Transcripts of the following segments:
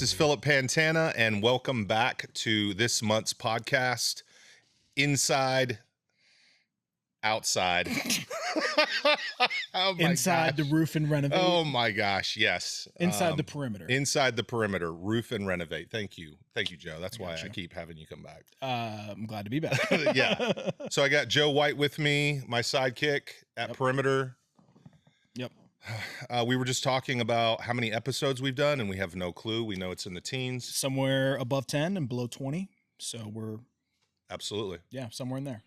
is Phillip Pantana, and welcome back to this month's podcast, Inside, Outside. Oh my Inside gosh. The roof and renovate. Oh my gosh, yes. Inside the perimeter. Inside the perimeter, roof and renovate. Thank you, Joe. That's why I keep having you come back. I'm glad to be back. Yeah. So I got Joe White with me, my sidekick at Perimeter. Yep. We were just talking about how many episodes we've done, and we have no clue. We know it's in the teens. Somewhere above 10 and below 20. So we're... Absolutely. Yeah, somewhere in there.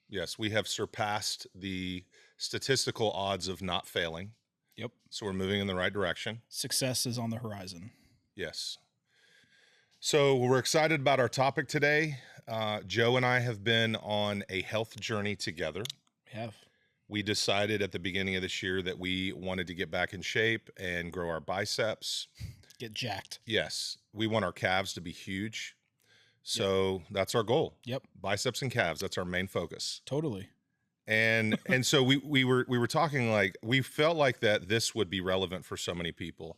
Yes, we have surpassed the statistical odds of not failing. Yep. So we're moving in the right direction. Success is on the horizon. Yes. So we're excited about our topic today. Joe and I have been on a health journey together. We have. We decided at the beginning of this year that we wanted to get back in shape and grow our biceps. Get jacked. Yes. We want our calves to be huge. So that's our goal. Yep. Biceps and calves. That's our main focus. Totally. And so we were talking, like, we felt like that this would be relevant for so many people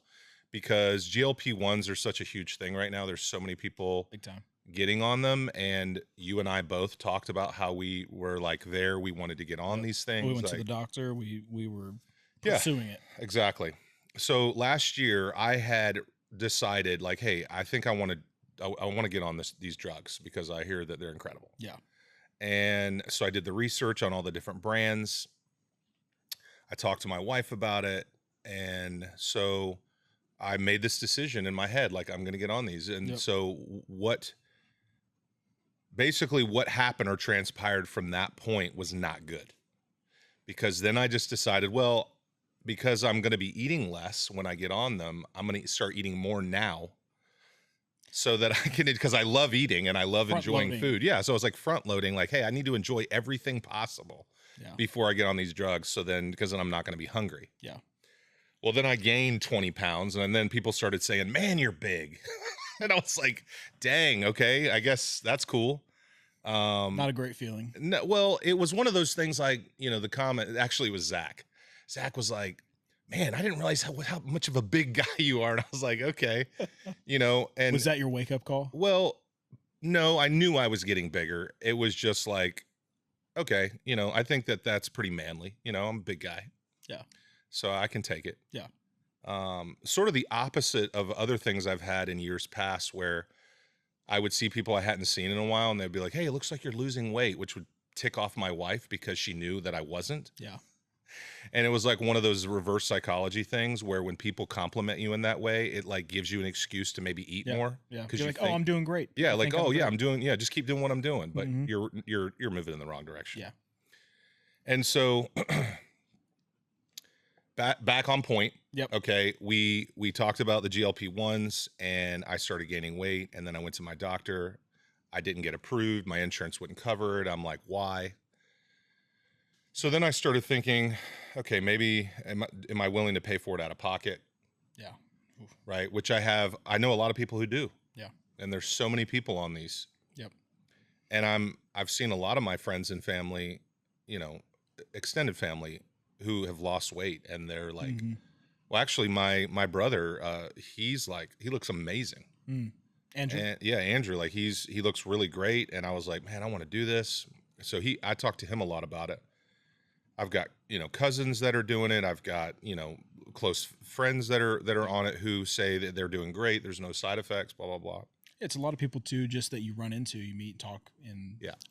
because GLP-1s are such a huge thing right now. There's so many people big time getting on them, and you and I both talked about how we were like there. We wanted to get on these things. We went to the doctor. We were pursuing it. Exactly. So last year I had decided, like, hey, I think I want to get on these drugs because I hear that they're incredible. Yeah. And so I did the research on all the different brands. I talked to my wife about it. And so I made this decision in my head, like, I'm going to get on these. And so what happened or transpired from that point was not good, because then I just decided, well, because I'm going to be eating less when I get on them, I'm going to start eating more now, so that I can, because I love eating and I love enjoying food. Yeah. So I was like front loading, like, hey, I need to enjoy everything possible before I get on these drugs. So then, because then I'm not going to be hungry. Yeah. Well, then I gained 20 pounds, and then people started saying, man, you're big. And I was like, dang, okay, I guess that's cool. Not a great feeling. No, well, it was one of those things, like, the comment, actually it was Zach. Zach was like, man, I didn't realize how much of a big guy you are. And I was like, okay, and was that your wake up call? Well, no, I knew I was getting bigger. It was just like, okay, I think that's pretty manly. I'm a big guy. Yeah. So I can take it. Yeah. Sort of the opposite of other things I've had in years past, where I would see people I hadn't seen in a while and they'd be like, hey, it looks like you're losing weight, which would tick off my wife because she knew that I wasn't. Yeah. And it was like one of those reverse psychology things where when people compliment you in that way, it like gives you an excuse to maybe eat more. Yeah. Because you're like, oh, I'm doing great. Yeah. Like, oh yeah, I'm doing, just keep doing what I'm doing. But you're moving in the wrong direction. Yeah. And so back on point. Yep. Okay. We talked about the GLP-1s, and I started gaining weight, and then I went to my doctor. I didn't get approved. My insurance wouldn't cover it. I'm like, why? So then I started thinking, okay, maybe am I willing to pay for it out of pocket? Yeah. Oof. Right. Which I know a lot of people who do. Yeah. And there's so many people on these. Yep. And I've seen a lot of my friends and family, extended family, who have lost weight, and they're like, well, actually my brother, he looks amazing. Andrew. Andrew, like he looks really great. And I was like, man, I want to do this. So I talked to him a lot about it. I've got, cousins that are doing it. I've got, close friends that are on it who say that they're doing great. There's no side effects, blah, blah, blah. It's a lot of people too, just that you run into, you meet, talk,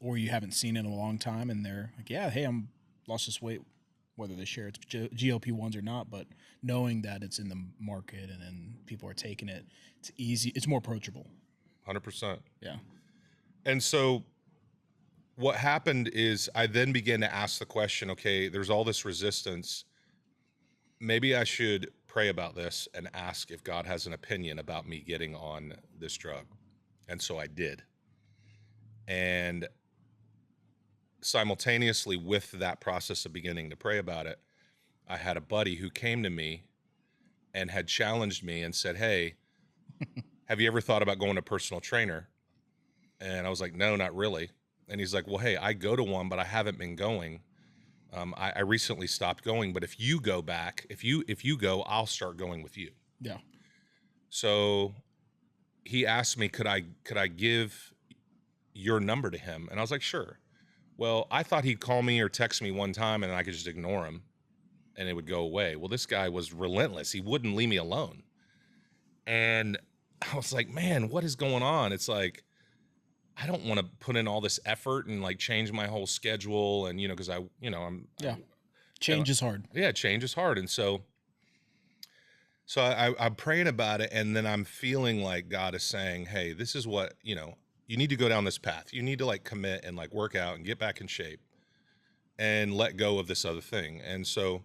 or you haven't seen in a long time. And they're like, yeah, hey, I'm lost this weight, whether they share it's GLP-1s or not, but knowing that it's in the market and then people are taking it, it's easy. It's more approachable. 100%. Yeah. And so what happened is I then began to ask the question, okay, there's all this resistance. Maybe I should pray about this and ask if God has an opinion about me getting on this drug. And so I did. And simultaneously with that process of beginning to pray about it, I had a buddy who came to me and had challenged me and said, hey, have you ever thought about going to a personal trainer? And I was like, no, not really. And he's like, well, hey, I go to one, but I haven't been going. I recently stopped going, but if you go back, if you go, I'll start going with you. Yeah. So he asked me, could I give your number to him? And I was like, sure. Well, I thought he'd call me or text me one time and I could just ignore him and it would go away. Well, this guy was relentless. He wouldn't leave me alone. And I was like, man, what is going on? It's like, I don't want to put in all this effort and like change my whole schedule. And, cause change is hard. Yeah. Change is hard. And so I'm praying about it. And then I'm feeling like God is saying, hey, this is what, you need to go down this path. You need to like commit and like work out and get back in shape and let go of this other thing. And so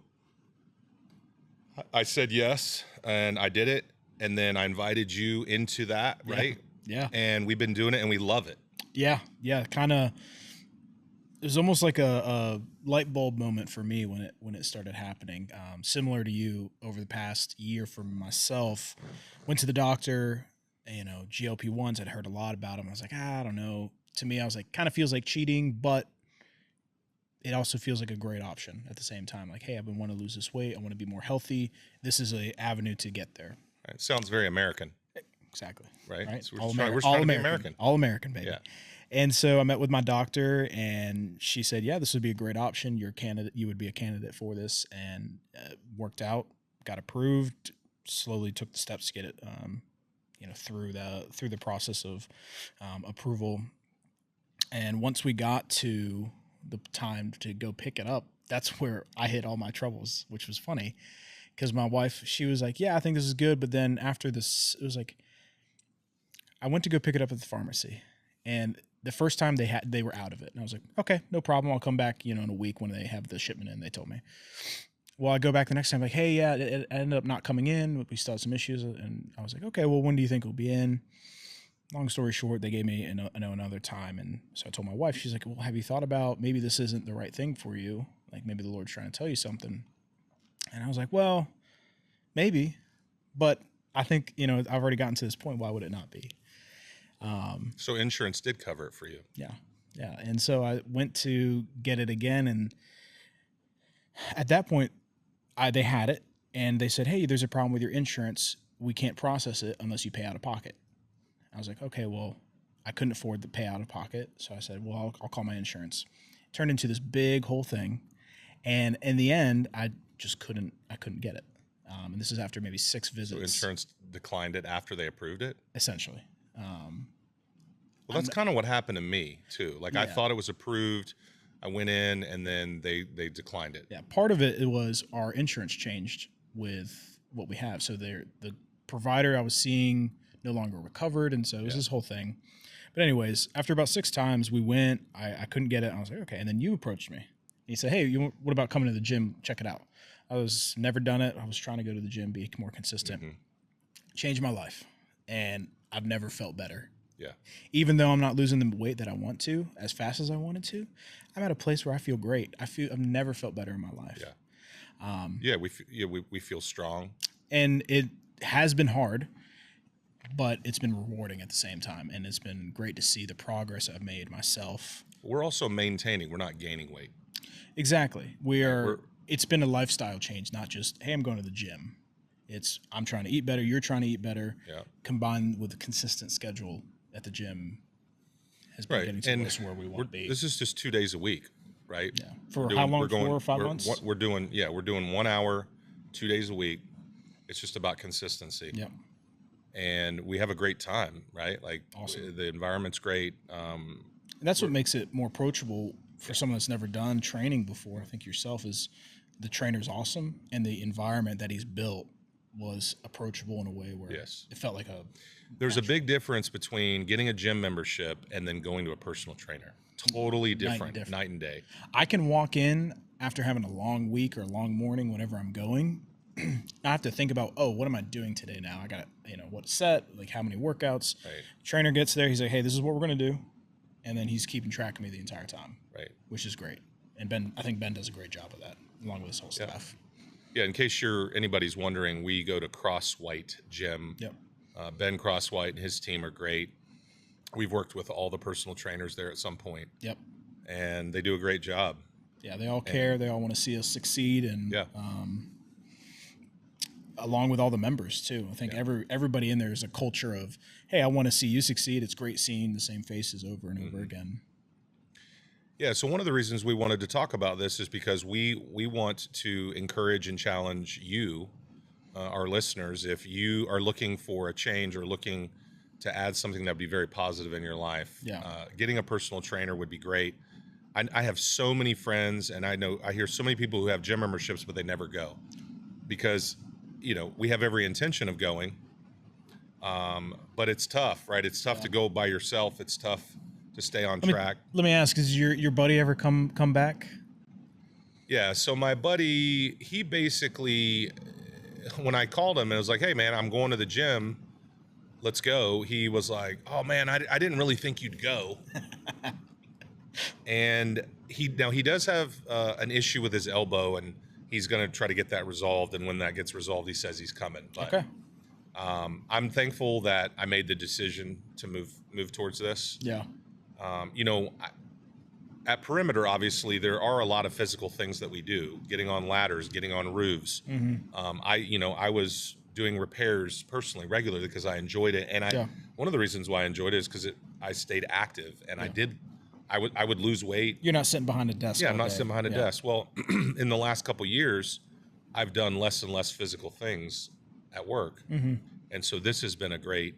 I said yes, and I did it. And then I invited you into that, right? Yeah. And we've been doing it and we love it. Yeah. Kind of, it was almost like a light bulb moment for me when it started happening. Similar to you over the past year for myself, went to the doctor. GLP-1s, I'd heard a lot about them. I was like, I don't know. To me, I was like, kind of feels like cheating, but it also feels like a great option at the same time. Like, hey, I've been wanting to lose this weight. I want to be more healthy. This is an avenue to get there. Right. Sounds very American. Exactly. Right. So All we're trying to be American. All American, baby. Yeah. And so I met with my doctor and she said, yeah, this would be a great option. You would be a candidate for this, and worked out, got approved, slowly took the steps to get it, through the process of approval. And once we got to the time to go pick it up, that's where I hit all my troubles, which was funny because my wife, she was like, yeah, I think this is good. But then after this, it was like, I went to go pick it up at the pharmacy, and the first time they were out of it. And I was like, okay, no problem. I'll come back, in a week when they have the shipment in, they told me. Well, I go back the next time, like, hey, yeah, it ended up not coming in. We still had some issues. And I was like, okay, well, when do you think it'll be in? Long story short, they gave me another time. And so I told my wife, she's like, well, have you thought about maybe this isn't the right thing for you? Like maybe the Lord's trying to tell you something. And I was like, well, maybe. But I think, I've already gotten to this point. Why would it not be? So insurance did cover it for you. Yeah. Yeah. And so I went to get it again. And at that point, they had it and they said, hey, there's a problem with your insurance. We can't process it unless you pay out of pocket. I was like, okay, well, I couldn't afford to pay out of pocket. So I said, well, I'll call my insurance. It turned into this big whole thing. And in the end, I couldn't get it. And this is after maybe 6 visits. So insurance declined it after they approved it? Essentially. Well, that's kind of what happened to me too. Like I thought it was approved. I went in and then they declined it. Yeah. Part of it was our insurance changed with what we have. So the provider I was seeing no longer recovered. And so it was this whole thing. But anyways, after about 6 times we went, I couldn't get it. I was like, okay. And then you approached me. And you said, hey, what about coming to the gym? Check it out. I was never done it. I was trying to go to the gym, be more consistent, changed my life. And I've never felt better. Yeah. Even though I'm not losing the weight that I want to as fast as I wanted to, I'm at a place where I feel great. I've never felt better in my life. Yeah. We feel strong. And it has been hard, but it's been rewarding at the same time. And it's been great to see the progress I've made myself. We're also maintaining. We're not gaining weight. Exactly. It's been a lifestyle change, not just, hey, I'm going to the gym. It's, I'm trying to eat better. You're trying to eat better. Yeah. Combined with a consistent schedule at the gym has been getting to us where we want to be. This is just 2 days a week, right? Yeah. For how long? 4 or 5 months? We're doing 1 hour, 2 days a week. It's just about consistency. Yep. And we have a great time, right? Like awesome. The environment's great. And that's what makes it more approachable for someone that's never done training before. I think yourself is the trainer's awesome, and the environment that he's built was approachable in a way where it felt like there's a big difference between getting a gym membership and then going to a personal trainer. Totally different. Night and day. I can walk in after having a long week or a long morning, whenever I'm going. I have to think about, what am I doing today now? I got, what set, like how many workouts. Right. Trainer gets there. He's like, hey, this is what we're going to do. And then he's keeping track of me the entire time. Right. Which is great. And I think Ben does a great job of that, along with his whole staff. Yeah, in case anybody's wondering, we go to CrossWhite Gym. Yep. Ben CrossWhite and his team are great. We've worked with all the personal trainers there at some point. Yep. And they do a great job. Yeah, they all care. They all want to see us succeed. And along with all the members too. I think everybody in there is a culture of, hey, I want to see you succeed. It's great seeing the same faces over and over again. Yeah, so one of the reasons we wanted to talk about this is because we want to encourage and challenge you, our listeners, if you are looking for a change or looking to add something that would be very positive in your life. Getting a personal trainer would be great. I have so many friends, and I hear so many people who have gym memberships, but they never go because, we have every intention of going, but it's tough, right? It's tough to go by yourself. It's tough to stay on track. Let me ask, is your buddy ever come back? Yeah, so my buddy, he basically, when I called him and I was like, hey man, I'm going to the gym, let's go, he was like, oh man, I didn't really think you'd go. And he does have an issue with his elbow, and he's going to try to get that resolved, and when that gets resolved, he says he's coming. But okay. I'm thankful that I made the decision to move towards this. Yeah. At Perimeter, obviously, there are a lot of physical things that we do, getting on ladders, getting on roofs. I was doing repairs personally, regularly, because I enjoyed it. And one of the reasons why I enjoyed it is because I stayed active, and I would lose weight. You're not sitting behind a desk. Yeah, I'm not sitting behind a desk. Well, in the last couple of years, I've done less and less physical things at work. And so this has been a great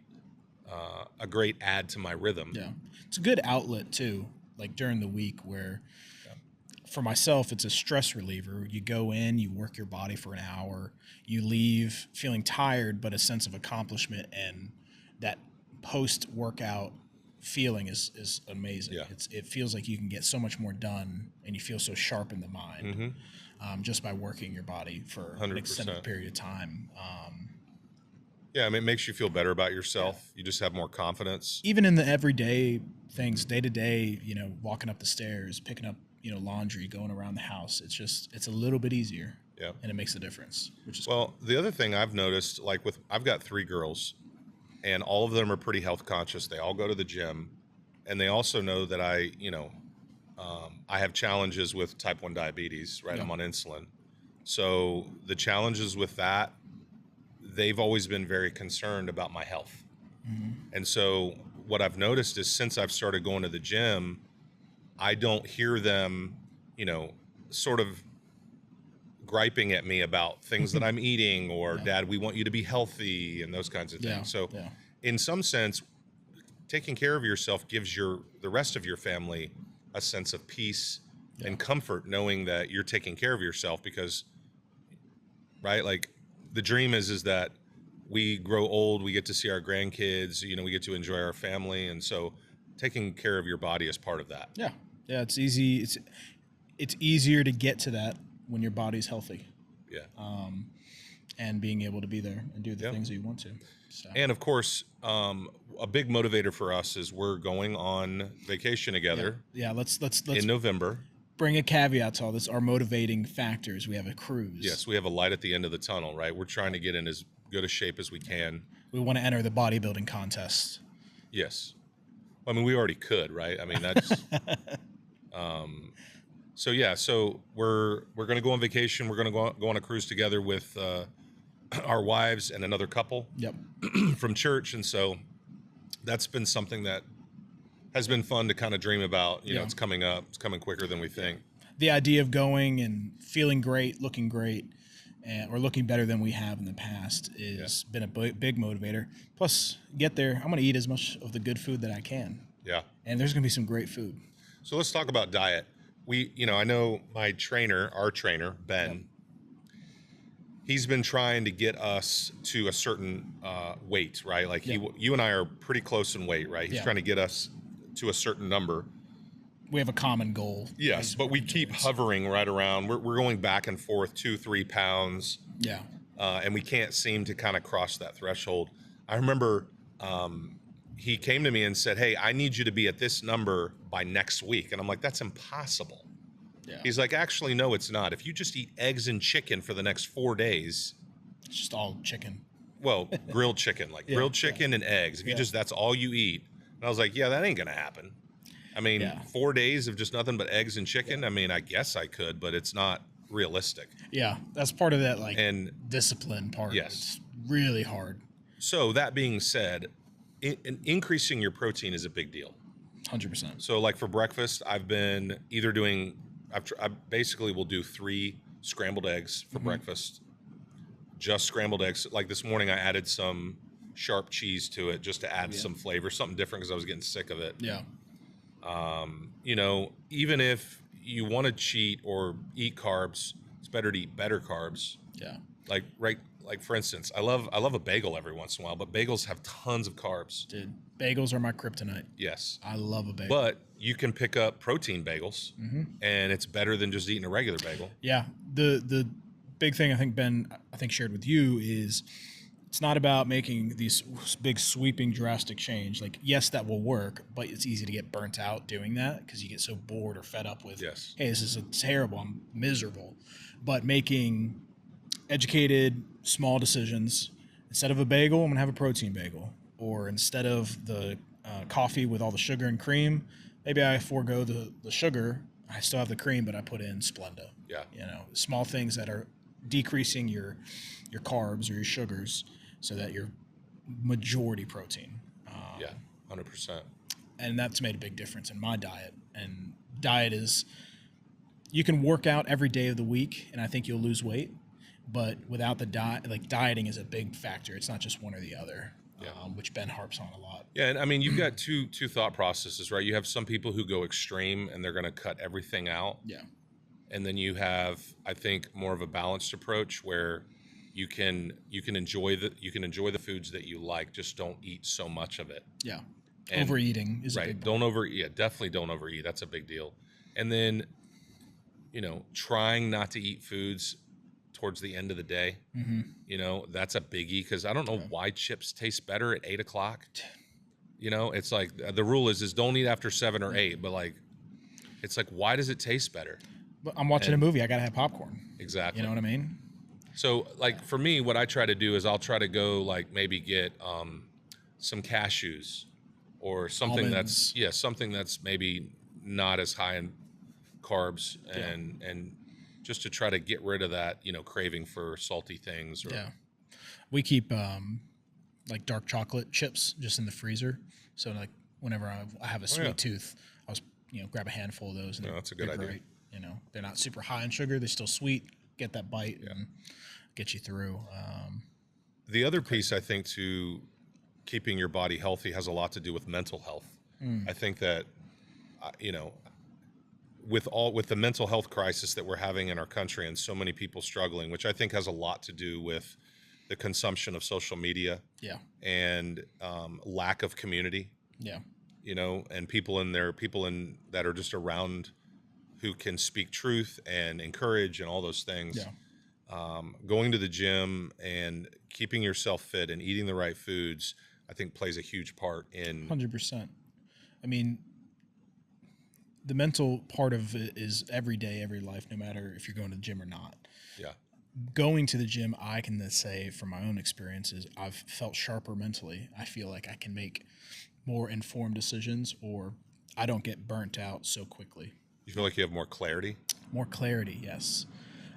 add to my rhythm. Yeah. It's a good outlet too, like during the week, where for myself, it's a stress reliever. You go in, you work your body for an hour, you leave feeling tired, but a sense of accomplishment, and that post-workout feeling is amazing. Yeah. It feels like you can get so much more done, and you feel so sharp in the mind just by working your body for 100%. an extended period of time. Yeah, I mean, it makes you feel better about yourself. You just have more confidence. Even in the everyday things, day to day, walking up the stairs, picking up, laundry, going around the house, it's a little bit easier. Yeah. And it makes a difference, which is cool. The other thing I've noticed, I've got 3 girls, and all of them are pretty health conscious. They all go to the gym, and they also know that I have challenges with type 1 diabetes, right? I'm on insulin. So the challenges with that, they've always been very concerned about my health. And so what I've noticed is since I've started going to the gym, I don't hear them, sort of griping at me about things that I'm eating, or Dad, we want you to be healthy, and those kinds of things. So in some sense, taking care of yourself gives the rest of your family a sense of peace and comfort, knowing that you're taking care of yourself, because, right, like the dream is that we grow old, we get to see our grandkids, we get to enjoy our family. And so taking care of your body is part of that. Yeah. It's easy. It's easier to get to that when your body's healthy. Yeah. And being able to be there and do the things that you want to. So. And of course, a big motivator for us is we're going on vacation together. Yeah. Let's in November. Bring a caveat to all this. Our motivating factors. We have a cruise. Yes, we have a light at the end of the tunnel, right? We're trying to get in as good a shape as we can. We want to enter the bodybuilding contest. Yes. I mean, we already could, right? I mean, that's so we're going to go on vacation. We're going to go on a cruise together with our wives and another couple from church. And so that's been something that has been fun to kind of dream about. It's coming up. It's coming quicker than we think. The idea of going and feeling great, looking great, or looking better than we have in the past has been a big motivator. Plus, get there, I'm going to eat as much of the good food that I can. Yeah. And there's going to be some great food. So let's talk about diet. I know our trainer, Ben, he's been trying to get us to a certain weight, right? Like you and I are pretty close in weight, right? He's trying to get us to a certain number. We have a common goal. Yes, but we keep hovering right around. We're going back and forth 2-3 pounds. Yeah. And we can't seem to kind of cross that threshold. I remember he came to me and said, hey, I need you to be at this number by next week. And I'm like, that's impossible. Yeah. He's like, actually, no, it's not. If you just eat eggs and chicken for the next 4 days. It's just all chicken. Well, grilled chicken, grilled chicken and eggs. If that's all you eat. And I was like, yeah, that ain't going to happen. I mean, 4 days of just nothing but eggs and chicken. I mean, I guess I could, but it's not realistic. Yeah, that's part of that And discipline part. yes, It's really hard. So that being said, increasing your protein is a big deal. 100%. So like for breakfast, I've been either doing, I basically will do 3 scrambled eggs for breakfast, just scrambled eggs. Like this morning, I added some sharp cheese to it just to add some flavor, something different because I was getting sick of it. Yeah. You know, even if you want to cheat or eat carbs, it's better to eat better carbs. Yeah. Like for instance, I love a bagel every once in a while, but bagels have tons of carbs. Dude, bagels are my kryptonite. Yes. I love a bagel. But you can pick up protein bagels, and it's better than just eating a regular bagel. Yeah. The big thing I think Ben shared with you is it's not about making these big sweeping drastic change. Like, yes, that will work, but it's easy to get burnt out doing that because you get so bored or fed up with, hey, this is terrible, I'm miserable. But making educated, small decisions. Instead of a bagel, I'm going to have a protein bagel. Or instead of the coffee with all the sugar and cream, maybe I forego the sugar. I still have the cream, but I put in Splenda. Yeah. You know, small things that are decreasing your carbs or your sugars so that you're majority protein. 100%. And that's made a big difference in my diet. And diet is, you can work out every day of the week, and I think you'll lose weight. But without the diet, like dieting is a big factor. It's not just one or the other, which Ben harps on a lot. Yeah, and I mean, you've got two thought processes, right? You have some people who go extreme and they're going to cut everything out. Yeah. And then you have, I think, more of a balanced approach where you can enjoy the foods that you like, just don't eat so much of it. Yeah. And, overeating is right. a big Don't overeat. Yeah, definitely don't overeat. That's a big deal. And then, you know, trying not to eat foods towards the end of the day. You know, that's a biggie because I don't know why chips taste better at 8 o'clock. You know, it's like the rule is don't eat after 7 or 8, but like, it's like, why does it taste better? But I'm watching a movie. I got to have popcorn. Exactly. You know what I mean? So like for me, what I try to do is I'll try to go like maybe get some cashews or something Almonds. something that's maybe not as high in carbs and just to try to get rid of that, you know, craving for salty things. Or, we keep like dark chocolate chips just in the freezer. So like whenever I have a sweet tooth, I'll grab a handful of those. And that's a good idea. Great. You know, they're not super high in sugar. They're still sweet. Get that bite and get you through. The other piece I think to keeping your body healthy has a lot to do with mental health. I think that, you know, with the mental health crisis that we're having in our country and so many people struggling, which I think has a lot to do with the consumption of social media and lack of community, you know, and people that are just around who can speak truth and encourage and all those things. Going to the gym and keeping yourself fit and eating the right foods, I think plays a huge part in 100%. I mean, the mental part of it is every day, every life, no matter if you're going to the gym or not. Going to the gym, I can say from my own experiences, I've felt sharper mentally. I feel like I can make more informed decisions, or I don't get burnt out so quickly. You feel like you have more clarity? More clarity, yes.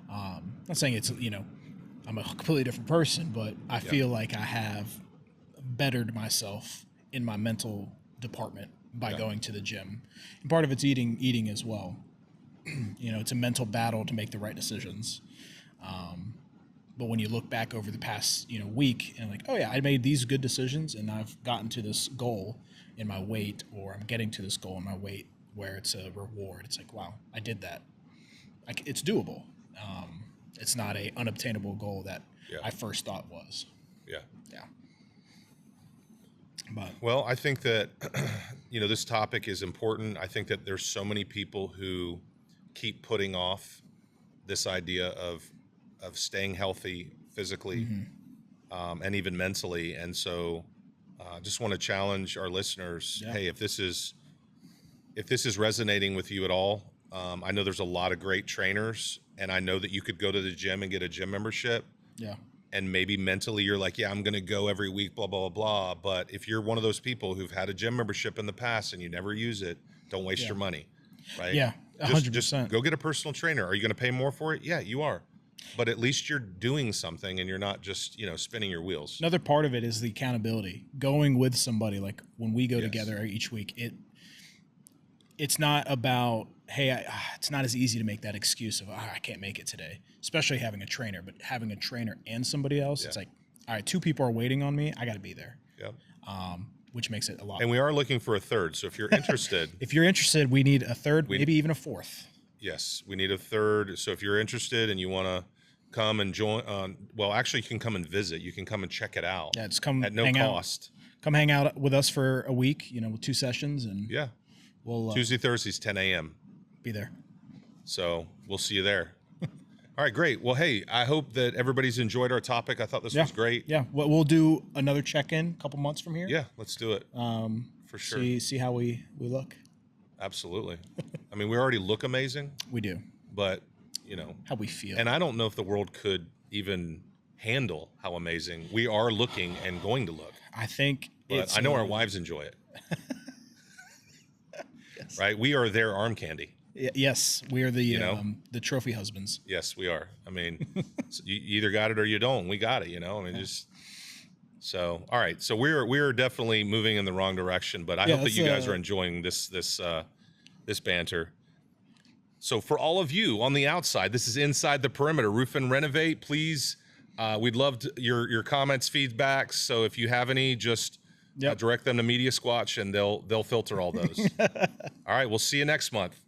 Not saying it's, I'm a completely different person, but I feel like I have bettered myself in my mental department by going to the gym. And part of it's eating as well. It's a mental battle to make the right decisions. But when you look back over the past, week and like, oh yeah, I made these good decisions and I've gotten to this goal in my weight, or I'm getting to this goal in my weight where it's a reward. It's like, wow, I did that. It's doable. It's not a unobtainable goal that I first thought was. Yeah. But well, I think that, this topic is important. I think that there's so many people who keep putting off this idea of staying healthy physically and even mentally. And so just want to challenge our listeners. Hey, if this is resonating with you at all, I know there's a lot of great trainers, and I know that you could go to the gym and get a gym membership. And maybe mentally you're like, I'm going to go every week, blah, blah, blah, blah. But if you're one of those people who've had a gym membership in the past and you never use it, don't waste your money. Right? Yeah. Just 100%. go get a personal trainer. Are you going to pay more for it? Yeah, you are. But at least you're doing something and you're not just, spinning your wheels. Another part of it is the accountability. Going with somebody, like when we go Yes. together each week, it's not about, hey, it's not as easy to make that excuse of, I can't make it today, especially having a trainer. But having a trainer and somebody else, it's like, all right, 2 people are waiting on me. I got to be there. Yep. Which makes it a lot. And we are looking for a third. So if you're interested. If you're interested, we need a third, maybe even a fourth. Yes, we need a third. So if you're interested and you want to come and join, well, actually, you can come and visit. You can come and check it out. Yeah, just come at no cost. Come hang out with us for a week, with 2 sessions. And yeah. We'll Tuesday, Thursdays, 10 a.m. Be there. So we'll see you there. All right, great. Well, hey, I hope that everybody's enjoyed our topic. I thought this was great. Yeah, we'll do another check-in a couple months from here. Yeah, let's do it. For sure. See how we look. Absolutely. I mean, we already look amazing. We do. But, how we feel. And I don't know if the world could even handle how amazing we are looking and going to look. I think I know our wives enjoy it. Yes. Right? We are their arm candy. Yes, we are the trophy husbands. Yes, we are. I mean, you either got it or you don't. We got it, I mean, just so. All right, so we're definitely moving in the wrong direction, but I hope that you guys are enjoying this banter. So for all of you on the outside, this is Inside the Perimeter, Roof and Renovate. Please, we'd love your comments, feedbacks. So if you have any, just direct them to Media Squatch, and they'll filter all those. All right, we'll see you next month.